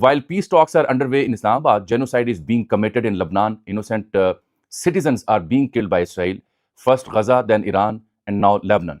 while peace talks are underway in Islamabad, genocide is being committed in Lebanon. Innocent citizens are being killed by Israel. First Gaza, then Iran, and now Lebanon.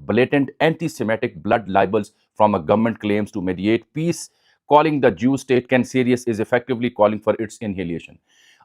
blatant anti-Semitic blood libels from a government claims to mediate peace, calling the Jew state cancerous is effectively calling for its annihilation.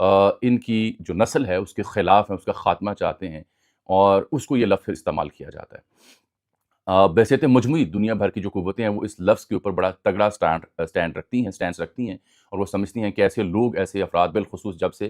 ان کی جو نسل ہے اس کے خلاف ہیں، اس کا خاتمہ چاہتے ہیں، اور اس کو یہ لفظ استعمال کیا جاتا ہے۔ بحیثیت مجموعی دنیا بھر کی جو قوتیں ہیں وہ اس لفظ کے اوپر بڑا تگڑا سٹینڈ رکھتی ہیں، اور وہ سمجھتی ہیں کہ ایسے لوگ، ایسے افراد، بالخصوص جب سے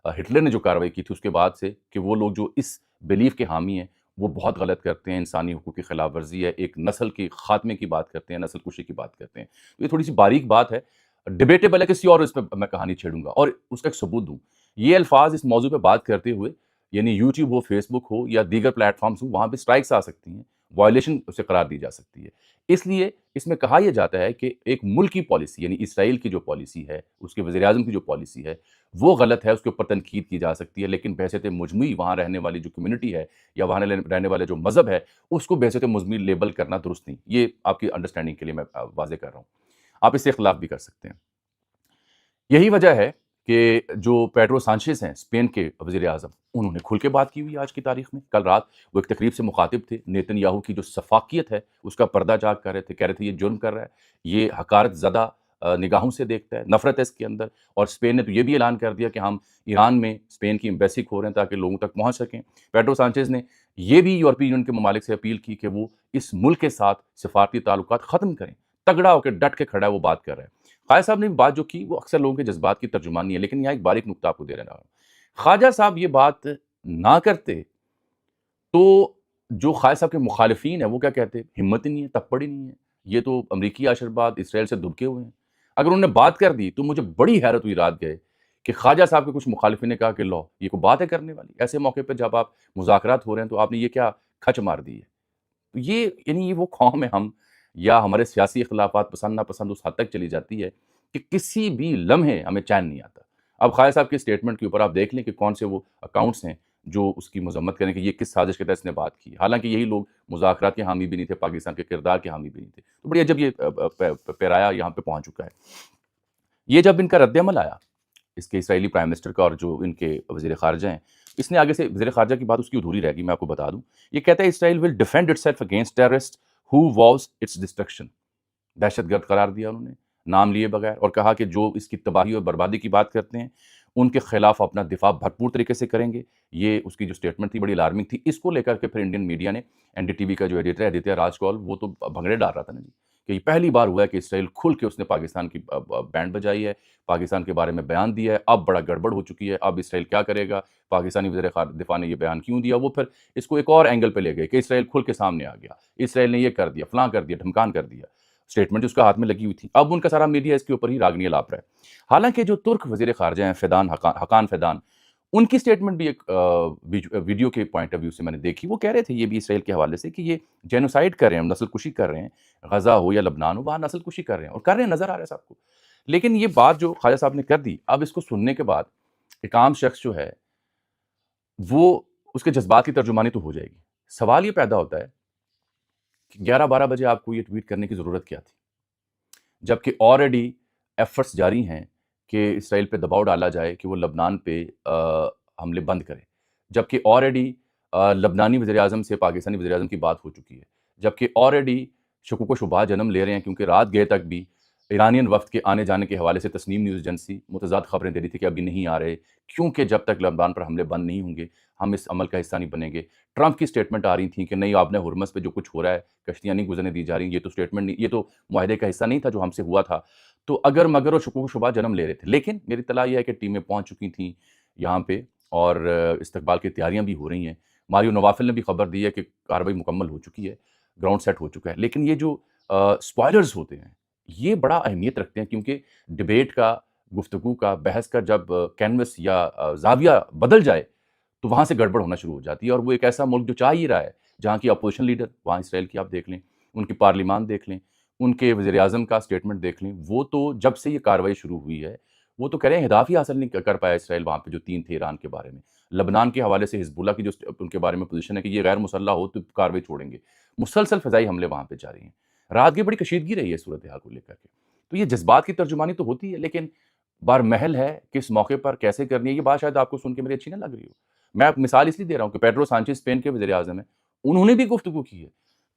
ہٹلر نے جو کارروائی کی تھی اس کے بعد سے، کہ وہ لوگ جو اس بلیف کے حامی ہیں وہ بہت غلط کرتے ہیں، انسانی حقوق کی خلاف ورزی ہے، ایک نسل کے خاتمے کی بات کرتے ہیں، نسل کشی کی بات کرتے ہیں۔ تو یہ تھوڑی سی باریک بات ہے، ڈیبیٹیبل ہے، کسی اور اس پہ میں کہانی چھیڑوں گا اور اس کا ایک ثبوت دوں۔ یہ الفاظ اس موضوع پہ بات کرتے ہوئے، یعنی یوٹیوب ہو، فیس بک ہو یا دیگر پلیٹ فارمز ہوں، وہاں پہ اسٹرائکس آ سکتی ہیں، وائلیشن اسے قرار دی جا سکتی ہے۔ اس لیے اس میں کہا یہ جاتا ہے کہ ایک ملک کی پالیسی، یعنی اسرائیل کی جو پالیسی ہے، اس کے وزیر اعظم کی جو پالیسی ہے وہ غلط ہے، اس کے اوپر تنقید کی جا سکتی ہے، لیکن بحیثیت مجموعی وہاں رہنے والی جو کمیونٹی ہے یا وہاں رہنے والے جو مذہب ہے اس کو بحیثیت مجموعی لیبل کرنا درست نہیں۔ یہ آپ کی انڈرسٹینڈنگ کے لیے میں واضح کر رہا ہوں، آپ اس سے اختلاف بھی کر سکتے ہیں۔ یہی وجہ ہے کہ جو پیڈرو سانچیز ہیں اسپین کے وزیر اعظم، انہوں نے کھل کے بات کی ہوئی آج کی تاریخ میں۔ کل رات وہ ایک تقریب سے مخاطب تھے، نیتن یاہو کی جو سفاکیت ہے اس کا پردہ چاک کر رہے تھے، کہہ رہے تھے یہ جرم کر رہا ہے، یہ حقارت زدہ نگاہوں سے دیکھتا ہے، نفرت ہے اس کے اندر۔ اور اسپین نے تو یہ بھی اعلان کر دیا کہ ہم ایران میں اسپین کی ایمبیسی کھول رہے ہیں تاکہ لوگوں تک پہنچ سکیں۔ پیڈرو سانچیز نے یہ بھی یورپی یونین کے ممالک سے اپیل کی کہ وہ اس ملک کے ساتھ سفارتی تعلقات ختم کریں، تگڑا ہو کے ڈٹ کے کھڑا ہے، وہ بات کر رہے ہیں۔ خواجہ صاحب نے بات جو کی وہ اکثر لوگوں کے جذبات کی ترجمانی ہے، لیکن یہاں ایک باریک نکتہ آپ کو دے رہا ہوں۔ خواجہ صاحب یہ بات نہ کرتے تو جو خواجہ صاحب کے مخالفین ہیں وہ کیا کہتے؟ ہمت ہی نہیں ہے، تپڑ ہی نہیں ہے، یہ تو امریکی آشرواد اسرائیل سے دبکے ہوئے ہیں۔ اگر انہوں نے بات کر دی تو مجھے بڑی حیرت ہوئی رات گئے کہ خواجہ صاحب کے کچھ مخالفین نے کہا کہ لو یہ کوئی بات ہے کرنے والی، ایسے موقع پہ جب آپ مذاکرات ہو رہے ہیں تو آپ نے یہ کیا کھچ مار دی ہے۔ تو یہ یعنی یہ وہ قوم ہے ہم، یا ہمارے سیاسی اختلافات پسند ناپسند اس حد تک چلی جاتی ہے کہ کسی بھی لمحے ہمیں چین نہیں آتا۔ اب خواجہ صاحب کے اسٹیٹمنٹ کے اوپر آپ دیکھ لیں کہ کون سے وہ اکاؤنٹس ہیں جو اس کی مذمت کریں کہ یہ کس سازش کے تحت اس نے بات کی، حالانکہ یہی لوگ مذاکرات کے حامی بھی نہیں تھے، پاکستان کے کردار کے حامی بھی نہیں تھے۔ تو بڑی عجب یہ پیرایا یہاں پہ پہنچ چکا ہے۔ یہ جب ان کا رد عمل آیا اس کے اسرائیلی پرائم منسٹر کا اور جو ان کے وزیر خارجہ ہیں، اس نے آگے سے وزیر خارجہ کی بات اس کی ادھوری رہ گئی، میں آپ کو بتا دوں۔ یہ کہتا ہے Israel will defend itself against terrorist who vows its destruction, دہشت گرد قرار دیا انہوں نے نام لیے بغیر، اور کہا کہ جو اس کی تباہی اور بربادی کی بات کرتے ہیں ان کے خلاف اپنا دفاع بھرپور طریقے سے کریں گے۔ یہ اس کی جو اسٹیٹمنٹ تھی بڑی الارمنگ تھی۔ اس کو لے کر کے پھر انڈین میڈیا نے، این ڈی ٹی وی کا جو ایڈیٹر ہے آدتیہ راج کول، وہ تو بھنگڑے ڈال رہا تھا نا جی، کہ یہ پہلی بار ہوا ہے کہ اسرائیل کھل کے اس نے پاکستان کی بینڈ بجائی ہے، پاکستان کے بارے میں بیان دیا ہے، اب بڑا گڑبڑ ہو چکی ہے، اب اسرائیل کیا کرے گا، پاکستانی وزیر دفاع نے یہ بیان کیوں دیا۔ وہ پھر اس کو ایک اور اینگل پہ لے گئے کہ اسرائیل کھل کے سامنے آ گیا، اسرائیل نے یہ کر دیا، فلاں کر دیا، ڈھمکان کر دیا، اسٹیٹمنٹ اس کا ہاتھ میں لگی ہوئی تھی۔ اب ان کا سارا میڈیا اس کے اوپر ہی راگنی الاپ رہا ہے۔ حالانکہ جو ترک وزیر خارجہ ہیں فیدان حقان فیدان، ان کی اسٹیٹمنٹ بھی ایک ویڈیو کے پوائنٹ آف ویو سے میں نے دیکھی، وہ کہہ رہے تھے یہ بھی اسرائیل کے حوالے سے کہ یہ جینوسائیڈ کر رہے ہیں، نسل کشی کر رہے ہیں، غزہ ہو یا لبنان ہو وہاں نسل کشی کر رہے ہیں، اور کر رہے ہیں، نظر آ رہا ہے صاحب کو۔ لیکن یہ بات جو خواجہ صاحب نے کر دی، اب اس کو سننے کے بعد ایک عام شخص جو ہے وہ اس کے جذبات کی ترجمانی تو ہو جائے گی۔ سوال یہ پیدا ہوتا ہے کہ 11-12 بجے آپ کو یہ ٹویٹ کرنے کی ضرورت کیا تھی، جبکہ آلریڈی ایفرٹس جاری ہیں کہ اسرائیل پہ دباؤ ڈالا جائے کہ وہ لبنان پہ حملے بند کرے، جبکہ آلریڈی لبنانی وزیر اعظم سے پاکستانی وزیر اعظم کی بات ہو چکی ہے، جبکہ آلریڈی شکوک و شبہات جنم لے رہے ہیں، کیونکہ رات گئے تک بھی ایرانین وفد کے آنے جانے کے حوالے سے تسنیم نیوز ایجنسی متضاد خبریں دے رہی تھی کہ ابھی نہیں آ رہے، کیونکہ جب تک لبنان پر حملے بند نہیں ہوں گے ہم اس عمل کا حصہ نہیں بنیں گے۔ ٹرمپ کی اسٹیٹمنٹ آ رہی تھیں کہ نہیں، آپ نے ہرمز پہ جو کچھ ہو رہا ہے، کشتیاں نہیں گزرنے دی جا رہی، یہ تو اسٹیٹمنٹ نہیں، یہ تو معاہدے کا حصہ نہیں تھا جو ہم سے ہوا تھا۔ تو اگر مگر اور شکوک و شبہات جنم لے رہے تھے، لیکن میری اطلاع یہ ہے کہ ٹیمیں پہنچ چکی تھیں یہاں پہ اور استقبال کی تیاریاں بھی ہو رہی ہیں۔ ماریو نوافل نے بھی خبر دی ہے کہ کارروائی مکمل ہو چکی ہے، گراؤنڈ سیٹ ہو چکا ہے۔ لیکن یہ جو اسپوائلرز ہوتے ہیں یہ بڑا اہمیت رکھتے ہیں، کیونکہ ڈبیٹ کا، گفتگو کا، بحث کا جب کینوس یا زاویہ بدل جائے تو وہاں سے گڑبڑ ہونا شروع ہو جاتی ہے، اور وہ ایک ایسا ملک جو چاہ ہی رہا ہے جہاں کی اپوزیشن لیڈر، وہاں اسرائیل کی آپ دیکھ لیں، ان کی پارلیمان دیکھ لیں، ان کے وزیر اعظم کا اسٹیٹمنٹ دیکھ لیں، وہ تو جب سے یہ کارروائی شروع ہوئی ہے وہ تو کہہ رہے ہیں ہدف ہی حاصل نہیں کر پایا اسرائیل وہاں پہ جو 3 تھے ایران کے بارے میں۔ لبنان کے حوالے سے حزب اللہ کی جو ان کے بارے میں پوزیشن ہے کہ یہ غیر مسلح ہو تو کارروائی چھوڑیں گے، مسلسل فضائی حملے وہاں پہ جاری ہیں۔ رات کی بڑی کشیدگی رہی ہے صورتحال کو لے کر کے۔ تو یہ جذبات کی ترجمانی تو ہوتی ہے، لیکن بار محل ہے کس موقع پر کیسے کرنی ہے۔ یہ بات شاید آپ کو سن کے میری اچھی نہ لگ رہی ہو، میں مثال اس لیے دے رہا ہوں کہ پیڈرو سانچیز اسپین کے وزیر اعظم ہیں، انہوں نے بھی گفتگو کی ہے،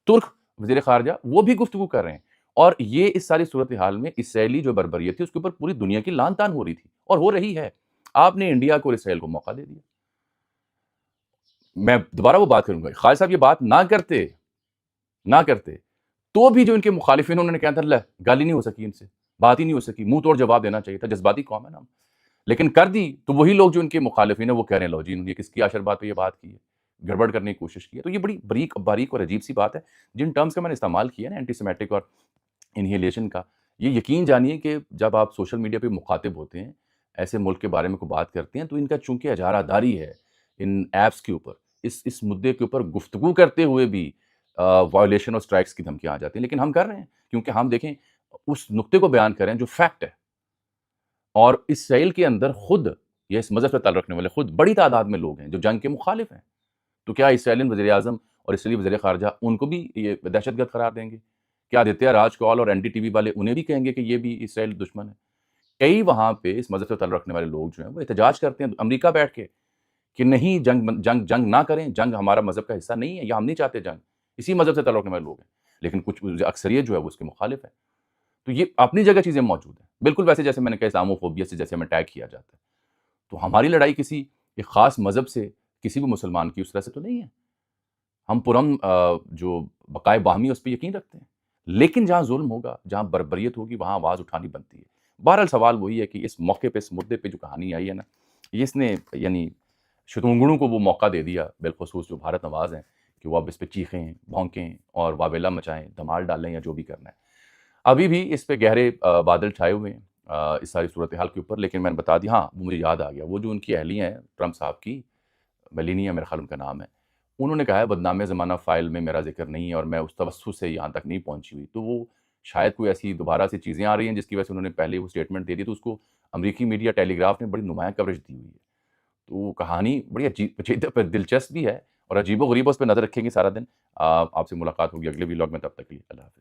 ترک وزیر خارجہ وہ بھی گفتگو کر رہے ہیں، اور یہ اس ساری صورتحال میں اسرائیلی جو بربریت تھی اس کے اوپر پوری دنیا کی لان تان ہو رہی تھی اور ہو رہی ہے۔ آپ نے انڈیا کو اور اسرائیل کو موقع دے دیا. میں دوبارہ وہ بات کروں گا, خالد صاحب یہ بات نہ کرتے تو بھی جو ان کے مخالفین انہوں نے کہا تھا اللہ گالی نہیں ہو سکی, ان سے بات ہی نہیں ہو سکی, منہ توڑ جواب دینا چاہیے تھا, جذباتی قوم ہے نا ہم, لیکن کر دی تو وہی لوگ جو ان کے مخالفین ہیں وہ کہہ رہے ہیں لو جی انہوں نے کس کی عشر بات پہ یہ بات کی ہے, گڑبڑ کرنے کی کوشش کی ہے. تو یہ بڑی باریک اور عجیب سی بات ہے. جن ٹرمز کا میں نے استعمال کیا نا اینٹی سیمیٹک اور انہیلیشن کا, یہ یقین جانیے کہ جب آپ سوشل میڈیا پہ مخاطب ہوتے ہیں, ایسے ملک کے بارے میں کوئی بات کرتے ہیں, تو ان کا چونکہ اجارہ داری ہے ان ایپس کے اوپر, اس مدعے کے اوپر گفتگو کرتے ہوئے بھی وائلیشن اور اسٹرائکس کی دھمکیاں آ جاتی ہیں. لیکن ہم کر رہے ہیں کیونکہ ہم دیکھیں اس نقطے کو بیان کریں جو فیکٹ ہے, اور اسرائیل کے اندر خود یا اس مذہب سے تعلق رکھنے والے خود بڑی تعداد میں لوگ ہیں جو جنگ کے مخالف ہیں. تو کیا اسرائیلی وزیر اعظم اور اسرائیلی وزیر خارجہ ان کو بھی یہ دہشت گرد قرار دیں گے؟ کیا آدتیہ راج کول اور این ڈی ٹی وی والے انہیں بھی کہیں گے کہ یہ بھی اسرائیل دشمن ہے؟ کئی وہاں پہ اس مذہب سے تعلق رکھنے والے لوگ جو ہیں وہ احتجاج کرتے ہیں امریکہ بیٹھ کے کہ نہیں جنگ نہ کریں, جنگ ہمارا مذہب کا حصہ نہیں ہے, یا ہم نہیں چاہتے جنگ. اسی مذہب سے تعلق رکھنے والے لوگ ہیں, لیکن کچھ اکثریت جو ہے وہ اس کے مخالف ہے. تو یہ اپنی جگہ چیزیں موجود ہیں, بالکل ویسے جیسے میں نے کہا اسلاموفوبیا سے جیسے ہمیں اٹیک کیا جاتا ہے. تو ہماری لڑائی کسی ایک خاص مذہب سے کسی بھی مسلمان کی اس طرح سے تو نہیں ہے. ہم پرم جو بقائے باہمی اس پہ یقین رکھتے ہیں, لیکن جہاں ظلم ہوگا, جہاں بربریت ہوگی, وہاں آواز اٹھانی بنتی ہے. بہرحال سوال وہی ہے کہ اس موقع پہ اس مدعے پہ جو کہانی آئی ہے نا, یہ اس نے یعنی شتونگڑوں کو وہ موقع دے دیا, بالخصوص جو بھارت نواز ہیں, کہ وہ اب اس پہ چیخیں بھونکیں اور واویلا مچائیں, دھمال ڈالیں یا جو بھی کرنا ہے. ابھی بھی اس پہ گہرے بادل چھائے ہوئے ہیں اس ساری صورتحال کے اوپر. لیکن میں نے بتا دیا, ہاں وہ مجھے یاد آ گیا, وہ جو ان کی اہلیہ ہیں ٹرمپ صاحب کی, میلینیا میرا خیال ان کا نام ہے, انہوں نے کہا ہے بدنام زمانہ فائل میں میرا ذکر نہیں ہے اور میں اس توسط سے یہاں تک نہیں پہنچی ہوئی. تو وہ شاید کوئی ایسی دوبارہ سے چیزیں آ رہی ہیں جس کی وجہ سے انہوں نے پہلے وہ اسٹیٹمنٹ دے دی, تو اس کو امریکی میڈیا ٹیلی گراف نے بڑی نمایاں کوریج دی ہوئی ہے. تو کہانی بڑی عجیب دلچسپ بھی ہے اور عجیب و غریب, اس پہ نظر رکھیں گے سارا دن. آپ سے ملاقات ہوگی اگلے ویلاگ میں, تب تک کے لیے اللہ حافظ.